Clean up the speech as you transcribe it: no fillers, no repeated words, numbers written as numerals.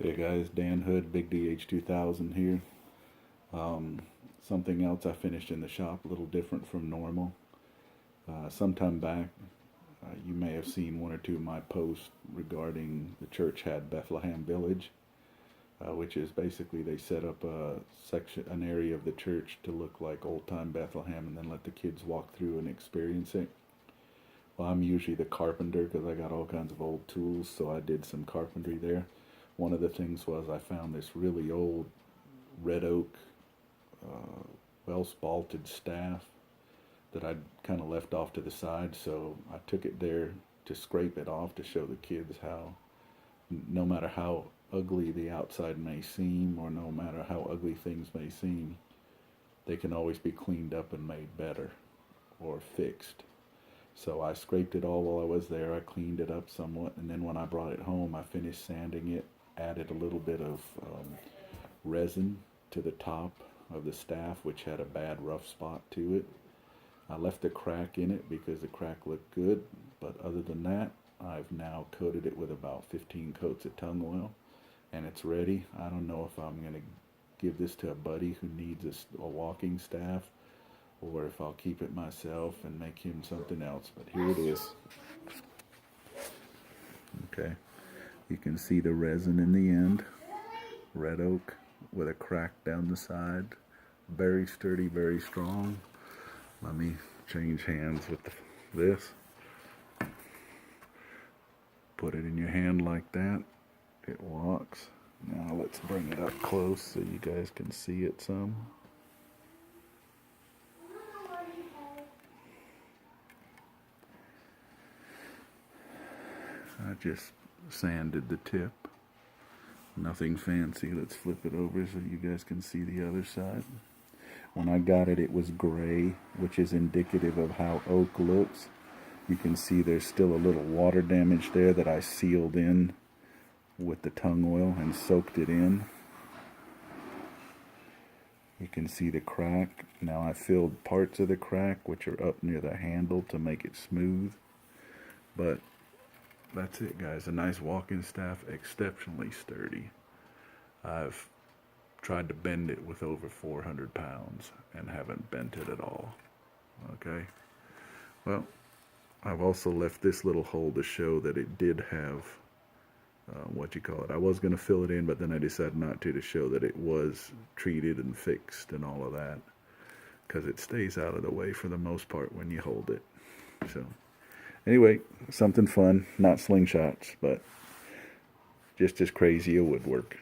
Hey guys, Dan Hood, Big DH2000 here. Something else I finished in the shop, a little different from normal. Sometime back, you may have seen one or two of my posts regarding the church had Bethlehem Village, which is basically they set up an area of the church to look like old-time Bethlehem and then let the kids walk through and experience it. Well, I'm usually the carpenter because I got all kinds of old tools, so I did some carpentry there. One of the things was I found this really old red oak, well spalted staff that I'd kind of left off to the side, so I took it there to scrape it off to show the kids how no matter how ugly the outside may seem, or no matter how ugly things may seem, they can always be cleaned up and made better or fixed. So I scraped it all while I was there. I cleaned it up somewhat, and then when I brought it home, I finished sanding it, added a little bit of resin to the top of the staff, which had a bad rough spot to it. I left a crack in it because the crack looked good, but other than that, I've now coated it with about 15 coats of tung oil, and it's ready. I don't know if I'm going to give this to a buddy who needs a walking staff, or if I'll keep it myself and make him something else, but here it is. Okay, you can see the resin in the end, red oak with a crack down the side, very sturdy, very strong. Let me change hands with this. Put it in your hand like that, it walks. Now let's bring it up close so you guys can see it some. I just sanded the tip. Nothing fancy. Let's flip it over so you guys can see the other side. When I got it, it was gray, which is indicative of how oak looks. You can see there's still a little water damage there that I sealed in with the tung oil and soaked it in. You can see the crack. Now I filled parts of the crack, which are up near the handle, to make it smooth. But that's it, guys. A nice walking staff, exceptionally sturdy. I've tried to bend it with over 400 pounds and haven't bent it at all. Okay. Well, I've also left this little hole to show that it did have, I was going to fill it in, but then I decided not to show that it was treated and fixed and all of that, because it stays out of the way for the most part when you hold it. So anyway, something fun, not slingshots, but just as crazy a woodwork.